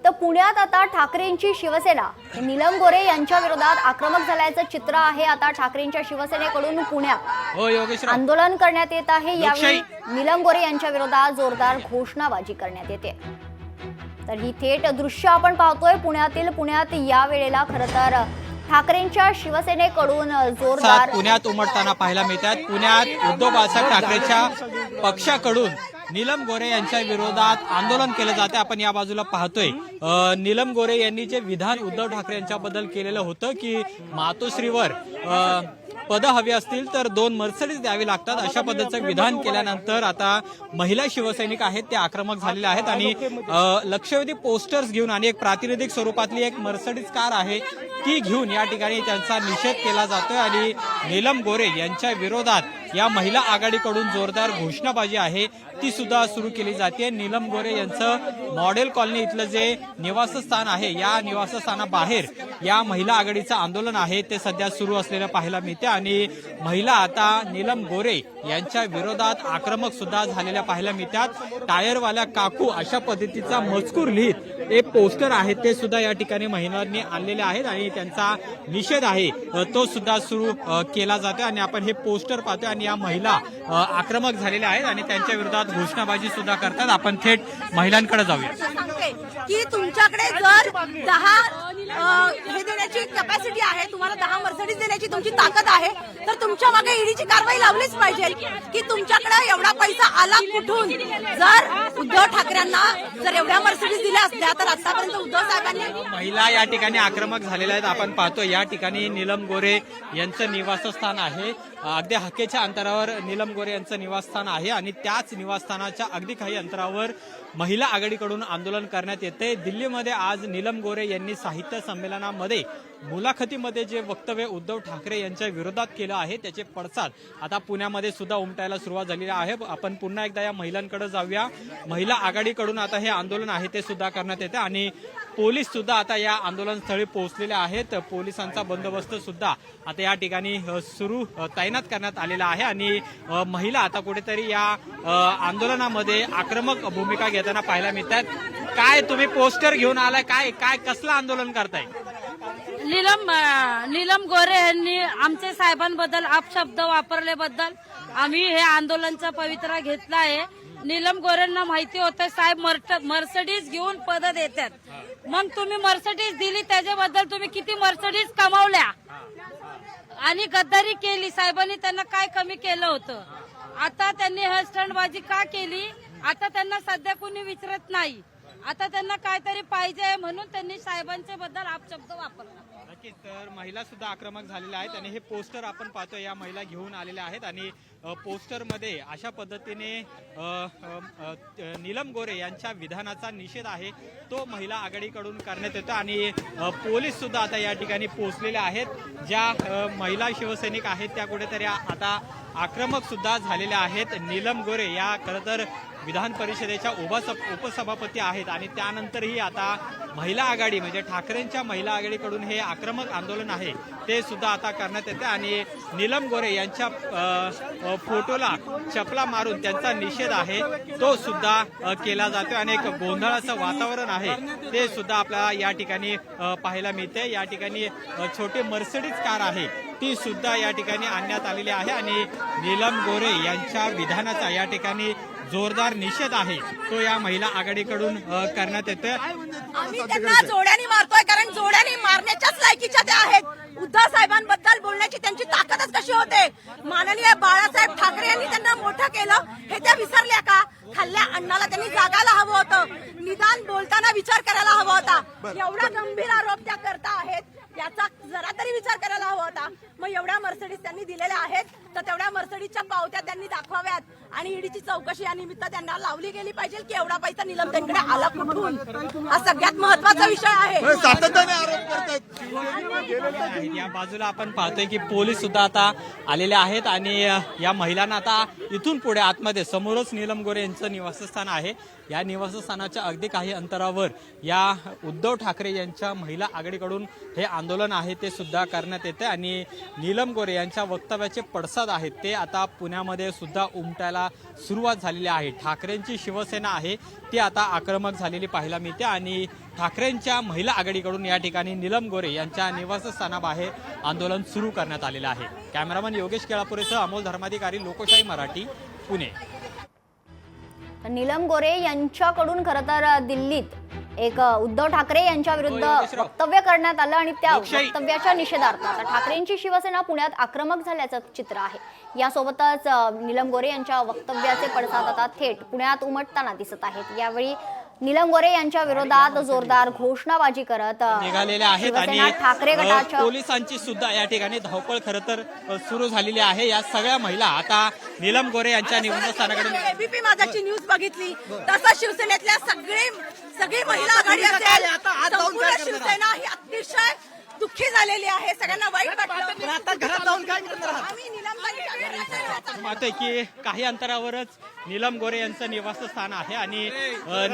तर पुण्यात आता ठाकरेंची शिवसेना नीलम गोरे यांच्या विरोधात आक्रमक झाल्याचं चित्र आहे। आता ठाकरेंच्या शिवसेनेकडून पुण्यात आंदोलन करण्यात येत आहे। यावेळी नीलम गोरे यांच्या विरोधात जोरदार घोषणाबाजी करण्यात येते। तर ही थेट दृश्य आपण पाहतोय पुण्यात या वेळेला खरं तर ठाकरेंच्या शिवसेनेकडून जोरदार पुण्यात उमटताना पाहायला मिळतात। पुण्यात उद्धव बाळासाहेब ठाकरेंच्या पक्षाकडून नीलम गोरे यांच्या विरोधात आंदोलन केलं जाते। आपण या बाजूला पाहतोय नीलम गोरे यांनी जे विधान उद्धव ठाकरे यांच्याबद्दल केलेलं होतं की मातोश्रीवर पद हवी असतील तर 2 मर्सिडीज द्यावी लागतात, अशा पद्धतीचं विधान केल्यानंतर आता महिला शिवसैनिक आहेत ते आक्रमक झालेले आहेत आणि लक्षवेधी पोस्टर्स घेऊन आणि एक प्रातिनिधिक स्वरूपातली एक मर्सिडीज कार आहे ती घेऊन या ठिकाणी त्यांचा निषेध केला जातोय आणि नीलम गोरे यांच्या विरोधात या महिला आघाडीकडून जोरदार घोषणाबाजी आहे ती सुद्धा सुरू केली जाते। नीलम गोरे यांचं मॉडेल कॉलनी इथलं जे निवासस्थान आहे या निवासस्थानाबाहेर या महिला आघाडीचं आंदोलन आहे ते सध्या सुरू असलेलं पाहायला मिळते आणि महिला आता नीलम गोरे यांच्या विरोधात आक्रमक सुद्धा झालेल्या पाहायला मिळतात। टायरवाल्या काकू अशा पद्धतीचा मजकूर लिहित एक पोस्टर आहे ते सुद्धा या ठिकाणी महिलांनी आणलेले आहेत आणि त्यांचा निषेध आहे तो सुद्धा सुरू केला जातो आणि आपण हे पोस्टर पाहतोय आणि या महिला आक्रमक झालेल्या आहेत आणि त्यांच्या विरोधात घोषणाबाजी सुद्धा करतात। आपण थेट महिलांकडे जाऊया की तुमच्याकडे जर 10 हे देण्याची कॅपॅसिटी आहे, तुम्हाला 10 मर्सिडीज देण्याची तुमची ताकद आहे तर तुमच्या मागे ईडीची कारवाई लावलीच पाहिजे की तुमच्याकडे एवढा पैसा आला कुठून। जर उद्धव ठाकरेंना जर एवढ्या मर्सिडीज दिल्या असल्या तर आतापर्यंत उद्धव साहेबांनी महिला या ठिकाणी आक्रमक झालेल्या आहेत। आपण पाहतो या ठिकाणी नीलम गोरे यांचं निवासस्थान आहे, अगदी हाकेच्या अंतरावर नीलम गोरे यांचं निवासस्थान आहे आणि त्याच निवासस्थानाच्या अगदी काही अंतरावर महिला आघाडीकडून आंदोलन करण्यात येते। दिल्लीमध्ये आज नीलम गोरे यांनी साहित्य संमेलनामध्ये मुलाखतीमध्ये जे वक्तव्य उद्धव ठाकरे यांच्या विरोधात केलं आहे त्याचे पडसाद आता पुण्यामध्ये सुद्धा उमटायला सुरुवात झालेली आहे। आपण पुन्हा एकदा या महिलांकडे जाऊया। महिला आघाडीकडून आता हे आंदोलन आहे ते सुद्धा करण्यात येते आणि पोलीस सुद्धा आता या आंदोलनस्थळी पोहोचलेले आहेत। पोलिसांचा बंदोबस्त सुद्धा आता या ठिकाणी सुरू तैनात करण्यात आलेला आहे आणि महिला आता कुठेतरी या आंदोलनामध्ये आक्रमक भूमिका घेताना पाहायला मिळतात। काय तुम्ही पोस्टर घेऊन आलाय, काय काय कसलं आंदोलन करताय? नीलम गोरे यांनी आमच्या साहेबांबद्दल अपशब्द वापरल्याबद्दल आम्ही हे आंदोलनचा पवित्रा घेतला आहे। नीलम गोरेंना माहिती होतं साहेब मर्सिडीज घेऊन पद देतात, मग तुम्ही मर्सिडीज दिली त्याच्याबद्दल तुम्ही किती मर्सिडीज कमावल्या आणि गद्दारी केली, साहेबांनी त्यांना काय कमी केलं होतं? आता त्यांनी हे स्टंटबाजी का केली? आता त्यांना सध्या कोणी विचारत नाही, आता त्यांना काहीतरी पाहिजे म्हणून त्यांनी साहेबांच्या बद्दल अपशब्द वापरला। नक्कीच, तर महिला सुद्धा आक्रमक झालेल्या आहेत आणि हे पोस्टर आपण पाहतोय या महिला घेऊन आलेल्या आहेत आणि पोस्टरमध्ये अशा पद्धतीने नीलम गोरे यांच्या विधानाचा निषेध आहे तो महिला आघाडीकडून करण्यात येतो आणि पोलीस सुद्धा आता या ठिकाणी पोहोचलेले आहेत। ज्या महिला शिवसैनिक आहेत त्या कुठेतरी आता आक्रमक सुद्धा झालेल्या आहेत। नीलम गोरे या खरं तर विधान परिषदेच्या उपसभापती आहेत आणि त्यानंतरही आता महिला आघाडी म्हणजे ठाकरेंच्या महिला आघाडीकडून हे आक्रमक आंदोलन आहे ते सुद्धा आता करण्यात येते आणि नीलम गोरे यांच्या फोटोला चपला मारून त्यांचा निषेध आहे तो सुद्धा केला जातो आणि एक गोंधळाचं वातावरण आहे ते सुद्धा आपल्याला या ठिकाणी पाहायला मिळते। या ठिकाणी छोटी मर्सिडीज कार आहे ती सुद्धा या ठिकाणी आणण्यात आलेली आहे आणि नीलम गोरे यांच्या विधानाचा या ठिकाणी जोरदार निषेध आहे तो या महिला आघाडीकडून करण्यात येतोय। आम्ही त्यांना जोड्याने मारतोय कारण जोड्याने मारण्याच्याच लायकीच्या त्या आहेत। उद्धव साहेबांबद्दल बोलण्याची त्यांची ताकदच कशी होते? माननीय बाळासाहेब ठाकरे यांनी त्यांना मोठं केलं हे त्या विसरल्या का? खाल्ल्या अन्नाला त्यांनी जागायला हवं होतं, निदान बोलताना विचार करायला हवा होता। एवढा गंभीर आरोप त्या करता आहेत याचा जरा तरी विचार करायला हवा होता। मग एवढ्या मर्सिडीज त्यांनी दिलेल्या आहेत तर तेवढ्या मर्सिडीजच्या पावत्या त्यांनी दाखवाव्यात आणि ईडीची चौकशी या निमित्त त्यांना लावली गेली पाहिजे की एवढा पैसा नीलम त्यांकडे आला कुठून, हा सगळ्यात महत्वाचा विषय आहे। सातत्याने आरोप करतात। या बाजूला आपण पाहतोय की पोलीस सुद्धा आता आलेले आहेत आणि या महिलांना आता इथून पुढे आतमध्ये समोरच नीलम गोरे यांचं निवासस्थान आहे। या निवासस्थानाच्या अगदी काही अंतरावर या उद्धव ठाकरे यांच्या महिला आघाडीकडून हे आंदोलन आहे ते सुद्धा करण्यात येते आणि नीलम गोरे यांच्या वक्तव्याचे पडसाद आहेत ते आता पुण्यामध्ये सुद्धा उमटायला आक्रमणाला सुरुवात झालेली आहे. ठाकरेंची शिवसेना आहे ती आता आक्रमक झालेली पाहायला मिळते आणि ठाकरेंच्या महिला आघाडीकडून या ठिकाणी नीलम गोरे यांच्या निवासस्थानाबाहेर आंदोलन सुरू करण्यात आलेलं आहे. कॅमेरामन योगेश केळापुरेसह अमोल धर्माधिकारी, लोकशाही मराठी, पुणे. नीलम गोरे यांच्याकडून खरं तर दिल्लीत एक उद्धव ठाकरे यांच्या विरुद्ध वक्तव्य करण्यात आलं आणि त्या वक्तव्याच्या निषेधार्थ आता ठाकरेंची शिवसेना पुण्यात आक्रमक झाल्याचं चित्र आहे. यासोबतच नीलम गोरे यांच्या वक्तव्याचे पडसाद आता थेट पुण्यात उमटताना दिसत आहेत. यावेळी नीलम गोरे यांच्या विरोधात जोरदार घोषणाबाजी करत निघालेले आहेत आणि ठाकरे गटाच्या पोलिसांची सुद्धा या ठिकाणी धावपळ खरं तर सुरू झालेली आहे. या सगळ्या महिला आता नीलम गोरे यांच्या निवासस्थानाकडे एबीपी माझाची न्यूज बघितली तसं शिवसेनेतल्या सगळी महिला आघाडी असेल संपूर्ण शिवसेना ही अतिशय दुःखी झालेली आहे. सगळ्यांना वाईट वाटलं. आता घरात जाऊन काय करणार आम्ही पाहतोय की काही अंतरावरच नीलम गोरे यांचं निवासस्थान आहे आणि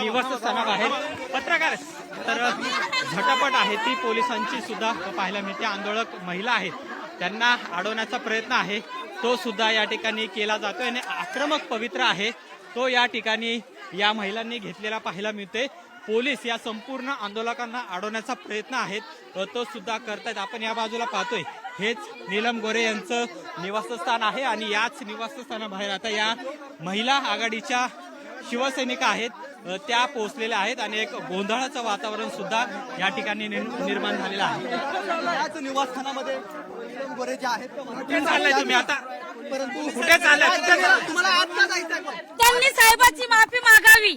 निवासस्थानाबाहेर पत्रकार तर झटापट आहे ती पोलिसांची सुद्धा पाहायला मिळते. आंदोलक महिला आहेत त्यांना अडवण्याचा प्रयत्न आहे तो सुद्धा या ठिकाणी केला जातोय आणि आक्रमक पवित्र आहे तो या ठिकाणी या महिलांनी घेतलेला पाहायला मिळते. पोलीस या संपूर्ण आंदोलकांना अडवण्याचा प्रयत्न आहेत तो सुद्धा करतायत. आपण या बाजूला पाहतोय हेच नीलम गोरे यांचं निवासस्थान आहे आणि याच निवासस्थानाबाहेर आता या महिला आघाडीच्या शिवसैनिका आहेत त्या पोहोचलेल्या आहेत आणि एक गोंधळाचं वातावरण सुद्धा या ठिकाणी निर्माण झालेलं आहे. निवासस्थानामध्ये गोरे जे आहेत कुठे चाललाय तुम्ही आता? कुठे चाललाय? तुम्हाला आता जायचं त्यांनी साहेबांची माफी मागावी.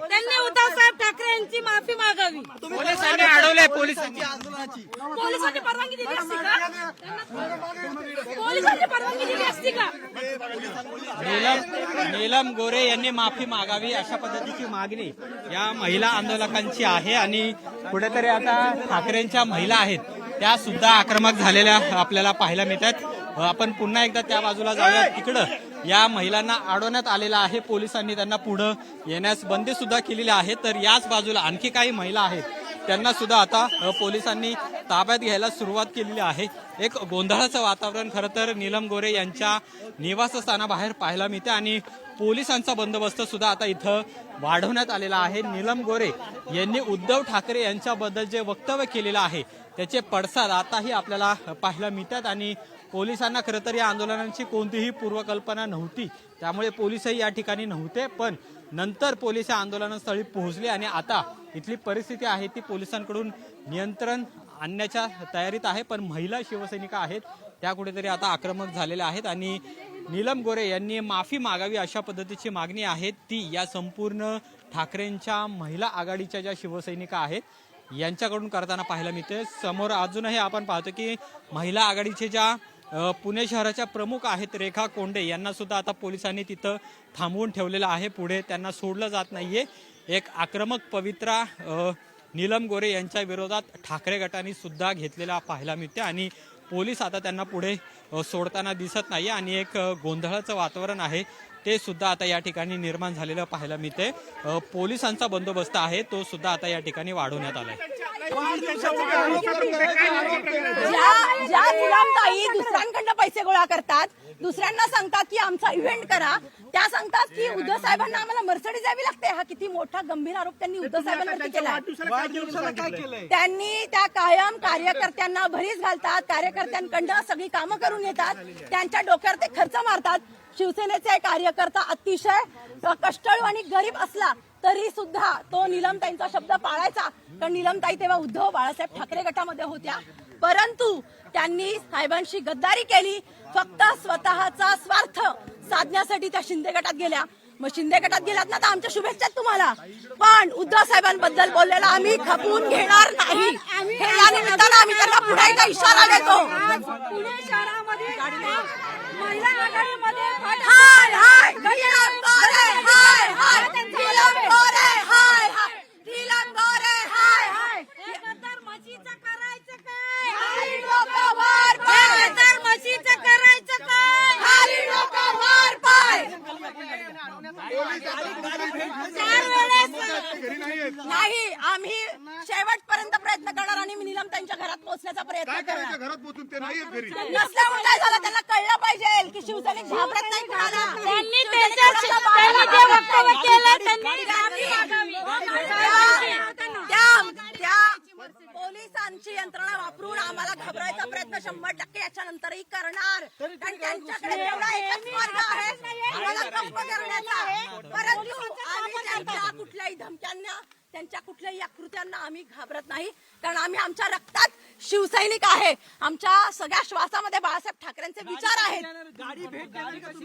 त्यांनी उद्धव साहेब ठाकरे यांची माफी मागावी. पोलिसांनी अडवलंय. पोलिसांनी पोलिसांनी परवानगी दिली असती का? पोलिसांनी परवानगी दिली असती का? नीलम गोरे यांनी माफी मागावी अशा पद्धतीची मागणी या महिला आंदोलकांची आहे आणि कुठेतरी आता ठाकरेंच्या महिला आहेत त्या सुद्धा आक्रमक झालेल्या आपल्याला पाहायला मिळतात. आपण पुन्हा एकदा त्या बाजूला जाऊया. तिकडं या महिलांना अडवण्यात आलेलं आहे. पोलिसांनी त्यांना पुढे येण्यास बंदी सुद्धा केलेली आहे. तर याच बाजूला आणखी काही महिला आहेत त्यांना सुद्धा आता पोलिसांनी ताब्यात घ्यायला सुरुवात केलेली आहे. एक गोंधळाचं वातावरण खरं तर नीलम गोरे यांच्या निवासस्थानाबाहेर पाहायला मिळते आणि पोलिसांचा बंदोबस्त सुद्धा आता इथं वाढवण्यात आलेला आहे. नीलम गोरे यांनी उद्धव ठाकरे यांच्याबद्दल जे वक्तव्य केलेलं आहे त्याचे पडसाद आताही आपल्याला पाहायला मिळतात आणि पोलिसांना खरं तर या आंदोलनाची कोणतीही पूर्वकल्पना नव्हती त्यामुळे पोलीसही या ठिकाणी नव्हते. पण नंतर पोलीस या आंदोलनस्थळी पोहोचले आणि आता इथली परिस्थिती आहे ती पोलिसांकडून नियंत्रण आणण्याच्या तयारीत आहे. पण महिला शिवसैनिका आहेत त्या कुठेतरी आता आक्रमक झालेल्या आहेत आणि नीलम गोरे यांनी माफी मागावी अशा पद्धतीची मागणी आहे ती या संपूर्ण ठाकरेंच्या महिला आघाडीच्या ज्या शिवसैनिका आहेत यांच्याकडून करताना पाहायला मिळते. समोर अजूनही आपण पाहतो की महिला आघाडीचे ज्या पुणे शहराच्या प्रमुख आहेत रेखा कोंडे यांना सुद्धा आता पोलिसांनी तिथं थांबवून ठेवलेलं आहे. पुढे त्यांना सोडलं जात नाहीये. एक आक्रमक पवित्रा नीलम गोरे यांच्या विरोधात ठाकरे गटाने सुद्धा घेतलेला पाहायला मिळते आणि पोलीस आता त्यांना पुढे सोडताना दिसत नाही आणि एक गोंधळाचं वातावरण आहे ते सुद्धा आता या ठिकाणी निर्माण झालेलं पाहायला मिळते. पोलिसांचा बंदोबस्त आहे तो सुद्धा आता या ठिकाणी वाढवण्यात आलाय. ज्या गुलामताई दुसऱ्यांकडनं पैसे गोळा करतात दुसऱ्यांना सांगतात की आमचा इव्हेंट करा त्या सांगतात की उद्धव साहेबांना आम्हाला मर्सिडीज द्यावी लागते. हा किती मोठा गंभीर आरोप त्यांनी उद्धव साहेबांवरती केला. त्यांनी त्या कायम कार्यकर्त्यांना भरीस घालतात. कार्यकर्त्यांकडनं सगळी कामं करून येतात. त्यांच्या डोक्यावर ते खर्च मारतात. शिवसेनेचा कार्यकर्ता अतिशय कष्टाळू आणि गरीब असला तरी सुद्धा तो नीलमताईंचा शब्द पाळायचा. कारण नीलमताई तेव्हा उद्धव बाळासाहेब ठाकरे गटामध्ये होत्या. परंतु त्यांनी साहेबांशी गद्दारी केली. फक्त स्वतःचा स्वार्थ साधण्यासाठी त्या शिंदे गटात गेल्या. मग शिंदे गटात गेलात ना तर आमच्या शुभेच्छा तुम्हाला. पण उद्धव साहेबांबद्दल बोललेला आम्ही खपवून घेणार नाही. हे या निमित्तानं आम्ही त्यांना पुन्हा एकदा इशारा देतो. पुणे शहरामध्ये महिला आघाडीमध्ये हाय हाय नीलम गोरे हाय हाय नीलम गोरे हाय हाय नीलम गोरे हाय हाय म्हशीचं करायचं काय? खाली डोकं वर पाय म्हशीचं करायचं काय? खाली डोकं वर पाय 4 वेळेस नाही, आम्ही शेवटपर्यंत प्रयत्न करणार आणि नीलम त्यांच्या घरात पोहोचण्याचा प्रयत्न काय करणार. करायचं घरात पोचून ते नाही येत घरी नसल्यामुळे काय झालं त्यांना कळलं पाहिजे की शिवसैनिक घाबरत नाही कुणाला. त्यांनी त्यांनी जे वक्तव्य केलं त्यांनी त्या पोलिसांची यंत्रणा वापरून आम्हाला घाबरायचा प्रयत्न 100% याच्यानंतरही करणार. कारण त्यांच्याकडे तेवढा एकच मार्ग आहे आम्हाला गप्प करण्याचा. परंतु आम्ही त्यांच्या कुठल्याही धमक्यांना, त्यांच्या कुठल्याही कृत्यांना आम्ही घाबरत नाही. कारण आम्ही आमच्या रक्तात शिवसैनिक आहे. आमच्या सगळ्या श्वासामध्ये बाळासाहेब ठाकरेंचे विचार आहेत.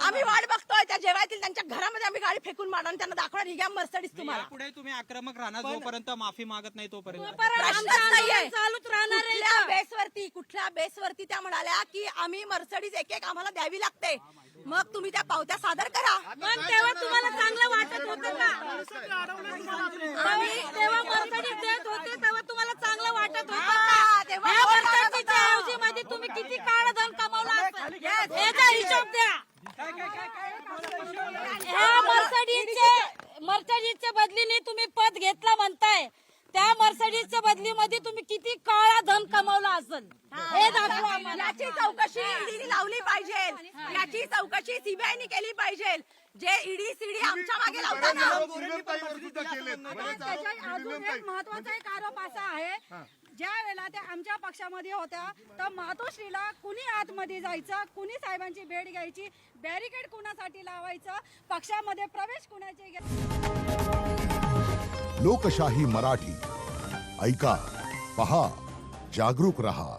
आम्ही वाट बघतोय त्या जेव्हा येतील त्यांच्या घरामध्ये आम्ही गाडी फेकून मारणार आणि त्यांना दाखवणार ही घ्या मर्सिडीज तुम्हाला. पुढे तुम्ही आक्रमक राहणार जोपर्यंत माफी मागत नाही तोपर्यंत. प्रश्नच नाहीये. चालूच राहणार आहे. कुठल्या बेसवरती त्या म्हणाल्या की आम्ही मर्सिडीज एक आम्हाला द्यावी लागते. मग तुम्ही त्या पावत्या सादर करा. पण तेव्हा तुम्हाला चांगलं वाटत होतं का? आम्ही तेव्हा मर्सिडीज देत होते तेव्हा तुम्हाला चांगलं वाटत होतं का? तेव्हा ह्या कोण वाटत मर्सिडीजच्या होतं? ऐवजीमध्ये तुम्ही किती काळं धन कमावलं असेल याचा हिशोब द्या. ह्या मर्सिडीजच्या बदलीने तुम्ही पद घेतला म्हणताय, त्या मर्सिडीजच्या बदलीमध्ये तुम्ही किती काळा धन कमावला असेल हे दाखवा आम्हाला. याची चौकशी ईडीने लावली पाहिजे. याची चौकशी सीबीआयने केली पाहिजे. जे ईडी सीडी आमच्या मागे लावताना अजून एक महत्वाचा एक आरोप असा आहे, ज्या वेळेला त्या आमच्या पक्षामध्ये होत्या तर मातोश्रीला कुणी आतमध्ये जायचं, कुणी साहेबांची भेट घ्यायची, बॅरिकेड कुणासाठी लावायचं, पक्षामध्ये प्रवेश कुणाचे लोकशाही मराठी ऐका, पहा, जागरूक रहा.